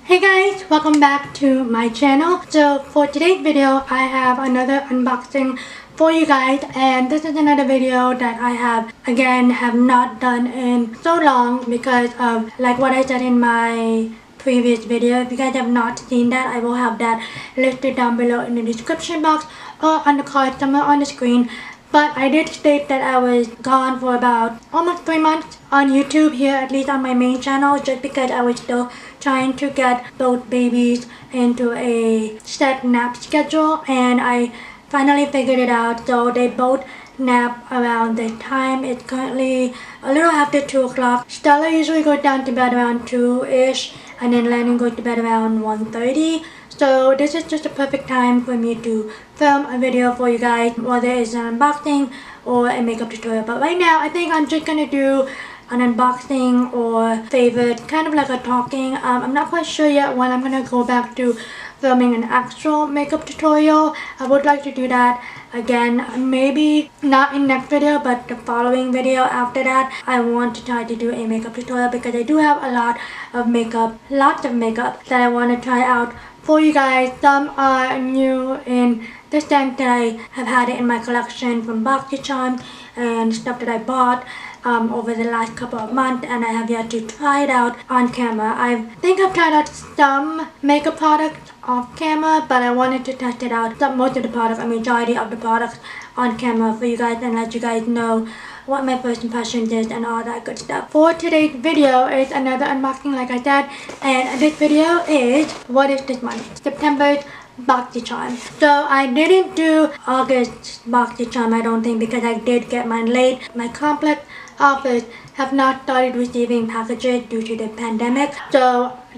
Hey guys, welcome back to my channel. So for today's video, I have another unboxing for you guys, and this is another video that I have not done in so long because of like what I said in my previous video. If you guys have not seen that, I will have that listed down below in the description box or on the card somewhere on the screen. But I did state that I was gone for about almost 3 months on YouTube here, at least on my main channel, just because I was still trying to get both babies into a set nap schedule, and I finally figured it out. So they both nap around the time. It's currently a little after 2 o'clock. Stella usually goes down to bed around 2-ish, and then Lennon goes to bed around 1:30. So this is just a perfect time for me to film a video for you guys, whether it's an unboxing or a makeup tutorial. But right now, I think I'm just gonna do an unboxing or favorite, kind of like a talking. I'm not quite sure yet when I'm gonna go back to filming an actual makeup tutorial. I would like to do that again, maybe not in next video, but the following video after that. I want to try to do a makeup tutorial because I do have a lot of makeup, lots of makeup that I want to try out for you guys. Some are new in the sense that I have had it in my collection from Boxycharm and stuff that I bought over the last couple of months, and I have yet to try it out on camera. I think I've tried out some makeup products off camera, but I wanted to test it out, most of the products, a majority of the products on camera for you guys and let you guys know what my first impressions is and all that good stuff. For today's video is another unboxing like I said, and this video is, what is this month? September's Boxycharm. So I didn't do August Boxycharm, I don't think, because I did get mine late. My complex office have not started receiving packages due to the pandemic, so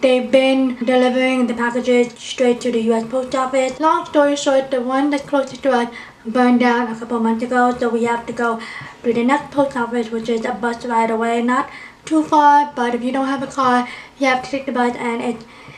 they've been delivering the packages straight to the US post office. Long story short, the one that's closest to us burned down a couple months ago, so we have to go to the next post office, which is a bus ride away. Not too far, but if you don't have a car, you have to take the bus, and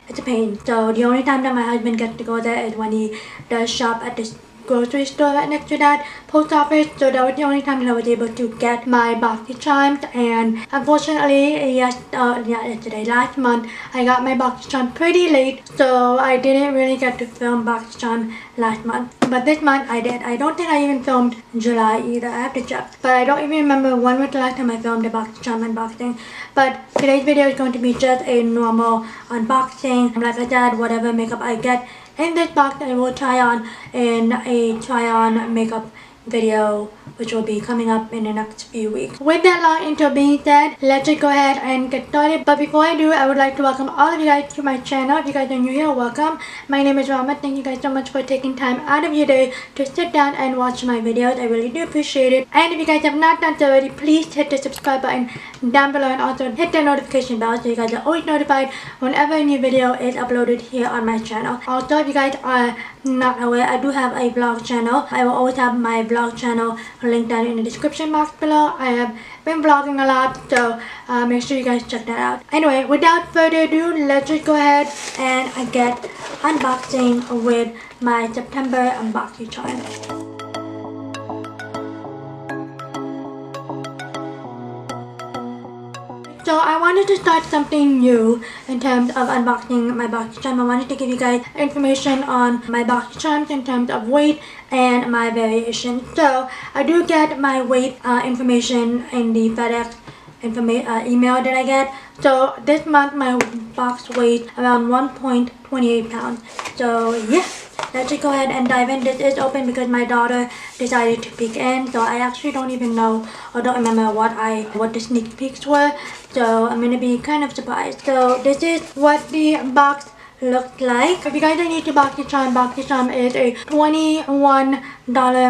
it's a pain. So the only time that my husband gets to go there is when he does shop at this grocery store right next to that post office. So that was the only time that I was able to get my Boxycharms, and unfortunately yesterday, last month, I got my Boxycharm pretty late, so I didn't really get to film Boxycharm last month. But this month I did. I don't think I even filmed July either, I have to check, but I don't even remember when was the last time I filmed a Boxycharm unboxing. But today's video is going to be just a normal unboxing. Like I said, whatever makeup I get in this box I will try on in a try on makeup video, which will be coming up in the next few weeks. With that long intro being said, let's just go ahead and get started. But before I do, I would like to welcome all of you guys to my channel. If you guys are new here, welcome. My name is Rama. Thank you guys so much for taking time out of your day to sit down and watch my videos. I really do appreciate it. And if you guys have not done so already, please hit the subscribe button down below, and also hit the notification bell so you guys are always notified whenever a new video is uploaded here on my channel. Also, if you guys are not aware, I do have a vlog channel. I will always have my vlog channel linked down in the description box below. I have been vlogging a lot, so make sure you guys check that out. Anyway, without further ado, let's just go ahead and get unboxing with my September Boxycharm. So I wanted to start something new in terms of unboxing my Boxycharm. I wanted to give you guys information on my Boxycharms in terms of weight and my variation. So I do get my weight information in the FedEx email that I get. So this month my box weighs around 1.28 pounds. So yeah, let's just go ahead and dive in. This is open because my daughter decided to peek in, so I actually don't even know or don't remember what the sneak peeks were. So I'm gonna be kind of surprised. So this is what the box looks like. If you guys are new to Boxycharm, Boxycharm is a $21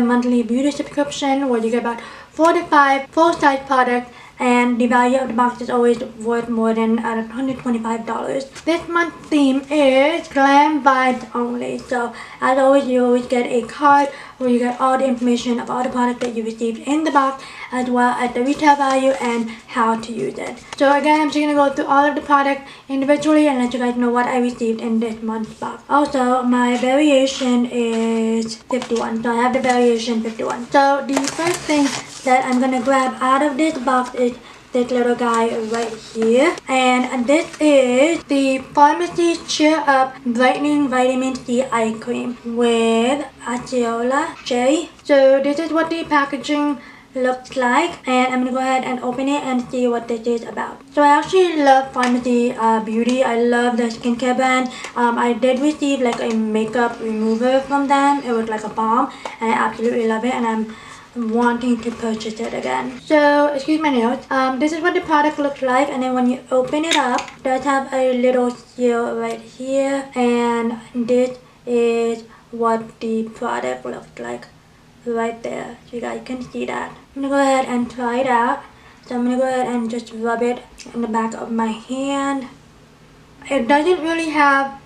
monthly beauty subscription where you get about 4 to 5 full-size products, and the value of the box is always worth more than $125. This month's theme is Glam vibes only. So as always, you always get a card where you get all the information of all the products that you received in the box, as well as the retail value and how to use it. So again, I'm just going to go through all of the products individually and let you guys know what I received in this month's box. Also, my variation is 51. So I have the variation 51. So the first thing that I'm going to grab out of this box is this little guy right here. And this is the Pharmacy Cheer Up Brightening Vitamin C Eye Cream with acerola cherry. So this is what the packaging looks like, and I'm gonna go ahead and open it and see what this is about. So I actually love Pharmacy Beauty. I love the skincare brand. I did receive like a makeup remover from them. It was like a balm, and I absolutely love it, and I'm wanting to purchase it again. So excuse my nails. This is what the product looks like, and then when you open it up, it does have a little seal right here, and this is what the product looks like right there. So you guys can see that. I'm gonna go ahead and try it out. So I'm gonna go ahead and just rub it in the back of my hand. It doesn't really have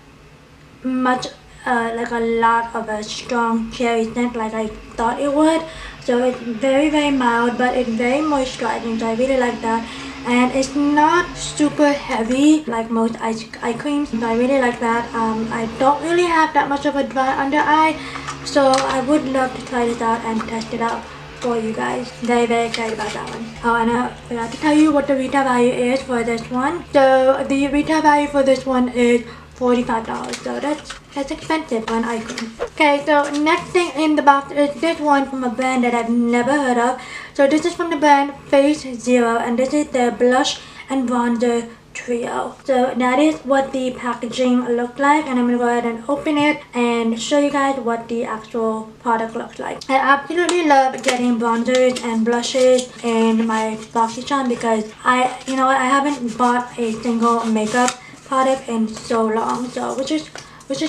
much like a lot of a strong cherry scent like I thought it would. So it's very mild, but it's very moisturizing, so I really like that. And it's not super heavy like most eye creams, so I really like that. I don't really have that much of a dry under eye, so I would love to try this out and test it out for you guys. Very excited about that one. Oh, and I forgot to tell you what the retail value is for this one. So the retail value for this one is $45, so that's expensive for an eye cream. Okay, so next thing in the box is this one from a brand that I've never heard of. So this is from the brand Phase Zero, and this is their blush and bronzer trio. So that is what the packaging looks like, and I'm gonna go ahead and open it and show you guys what the actual product looks like. I absolutely love getting bronzers and blushes in my Boxycharm because I haven't bought a single makeup product in so long, so which is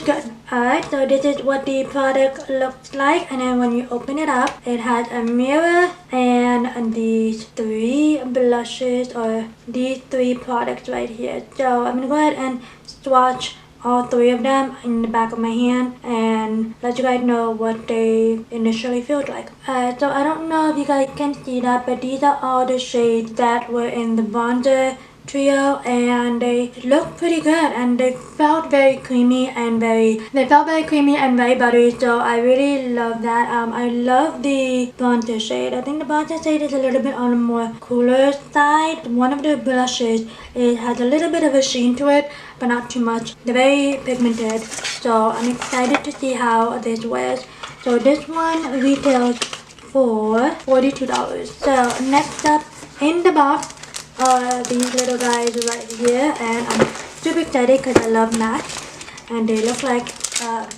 good. Alright, so this is what the product looks like, and then when you open it up, it has a mirror and these three blushes, or these three products right here. So I'm gonna go ahead and swatch all three of them in the back of my hand and let you guys know what they initially feel like. So I don't know if you guys can see that, but these are all the shades that were in the bronzer trio, and they look pretty good, and they felt very creamy and very buttery, so I really love that. I love the bronzer shade. I think the bronzer shade is a little bit on the more cooler side. One of the blushes, it has a little bit of a sheen to it, but not too much. They're very pigmented, so I'm excited to see how this wears. So this one retails for $42. So next up in the box are these little guys right here, and I'm super excited because I love Max, and they look like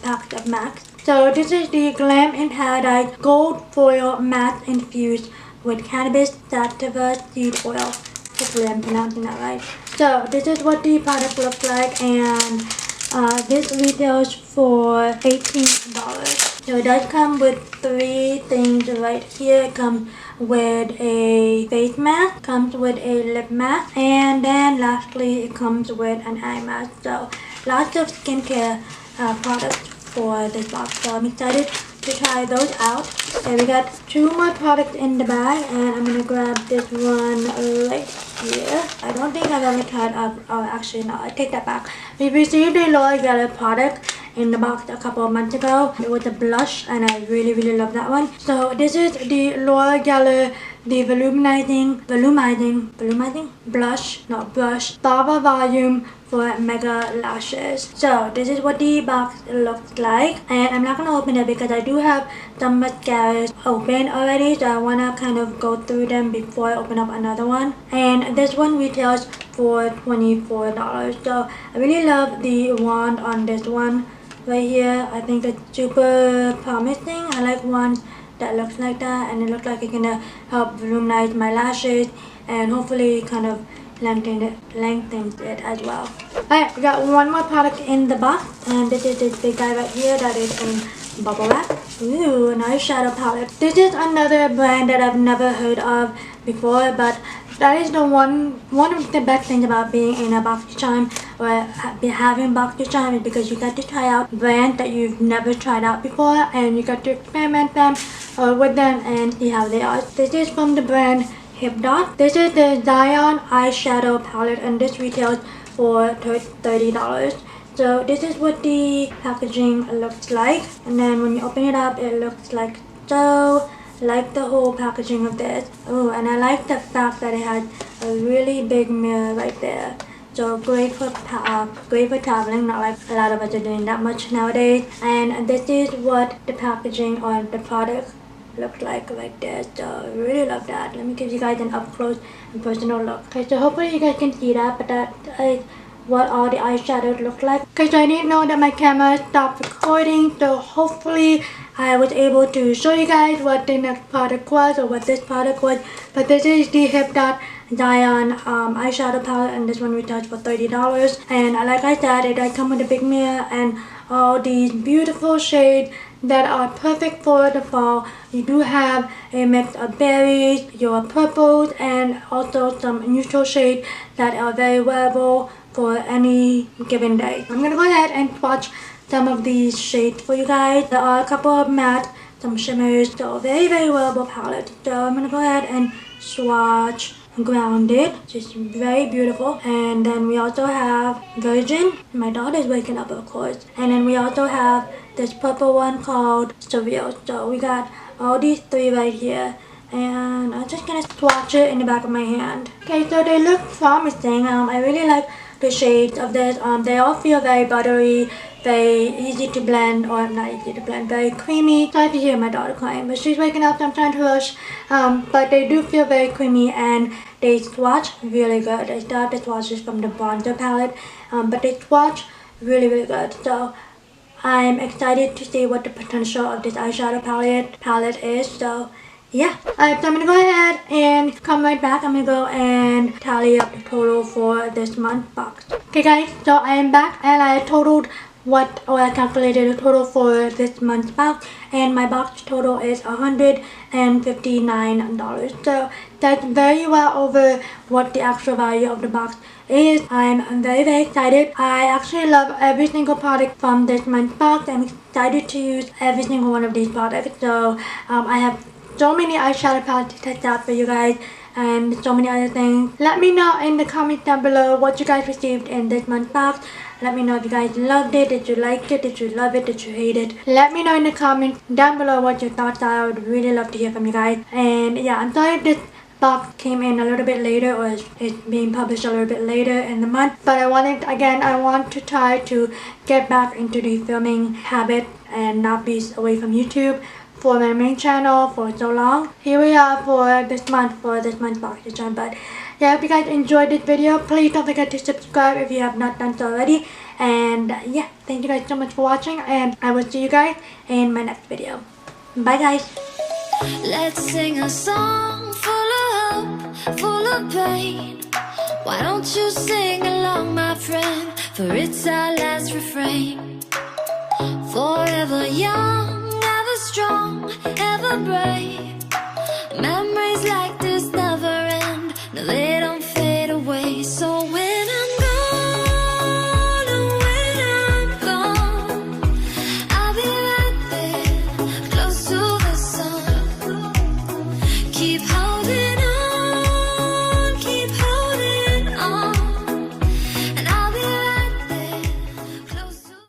packs of Max. So this is the Glam in Paradise Gold Foil Matte Infused with Cannabis Sativa Seed Oil. Hopefully I'm pronouncing that right. So this is what the product looks like, and this retails for $18. So it does come with three things right here. It comes with a face mask, comes with a lip mask, and then lastly it comes with an eye mask. So lots of skincare products for this box, so I'm excited to try those out. Okay, we got two more products in the bag, and I'm gonna grab this one right here. I don't think I've ever tried actually no, I take that back. We received a L'Oreal product in the box a couple of months ago. It was a blush, and I really love that one. So this is the L'Oreal, the volumizing blush Baba Volume for Mega Lashes. So this is what the box looks like, and I'm not gonna open it because I do have some mascaras open already, so I wanna kind of go through them before I open up another one. And this one retails for $24. So I really love the wand on this one right here. I think it's super promising. I like ones that looks like that, and it looks like it's gonna help voluminize my lashes and hopefully kind of lengthens it as well. Alright, we got one more product in the box, and this is this big guy right here that is in bubble wrap. Ooh, nice shadow palette. This is another brand that I've never heard of before, but that is the one of the best things about being in a Boxycharm or having Boxycharm is because you get to try out brands that you've never tried out before, and you get to experiment them with them and see how they are. This is from the brand Hip Dot. This is the Gian eyeshadow palette, and this retails for $30. So this is what the packaging looks like, and then when you open it up, it looks like so. like the whole packaging of this. Oh, and I like the fact that it has a really big mirror right there. So great for traveling, not like a lot of us are doing that much nowadays. And this is what the packaging or the product looks like right there. So I really love that. Let me give you guys an up close and personal look. Okay, so hopefully you guys can see that, but that is what all the eyeshadows look like. Okay, so I didn't know that my camera stopped recording, so hopefully I was able to show you guys what the next product was or what this product was. But this is the Gian eyeshadow palette, and this one retails for $30. And like I said, it does come with a big mirror and all these beautiful shades that are perfect for the fall. You do have a mix of berries, your purples, and also some neutral shades that are very wearable for any given day. I'm gonna go ahead and swatch some of these shades for you guys. There are a couple of matte, some shimmers, so very wearable palette. So I'm gonna go ahead and swatch Grounded, just very beautiful. And then we also have Virgin. My daughter's waking up, of course. And then we also have this purple one called Surreal. So we got all these three right here, and I'm just gonna swatch it in the back of my hand. Okay, so they look promising. I really like the shades of this. They all feel very buttery, very easy to blend, or not easy to blend, very creamy. Sorry to hear my daughter crying, but she's waking up, so I'm trying to rush. But they do feel very creamy, and they swatch really good. I still have the swatches from the bronzer palette, but they swatch really good. So I'm excited to see what the potential of this eyeshadow palette is. So yeah, so I'm gonna go ahead and come right back. I'm gonna go and tally up the total for this month's box. Okay guys, so I am back and I totaled I calculated the total for this month's box, and my box total is $159. So that's very well over what the actual value of the box is. I'm very excited. I actually love every single product from this month's box. I'm excited to use every single one of these products. So I have so many eyeshadow palettes to test out for you guys, and so many other things. Let me know in the comments down below what you guys received in this month's box. Let me know if you guys loved it, did you like it, did you love it, did you hate it. Let me know in the comments down below what your thoughts are. I would really love to hear from you guys. And yeah, I'm sorry if this box came in a little bit later, or it's being published a little bit later in the month. But I want to try to get back into the filming habit and not be away from YouTube for my main channel for so long. Here we are for this month's Boxycharm. But yeah, if you guys enjoyed this video, please don't forget to subscribe if you have not done so already. And yeah, thank you guys so much for watching, and I will see you guys in my next video. Bye guys. Let's sing a song full of hope, full of pain. Why don't you sing along, my friend, for it's our last refrain. Forever young, ever strong, ever brave. Memories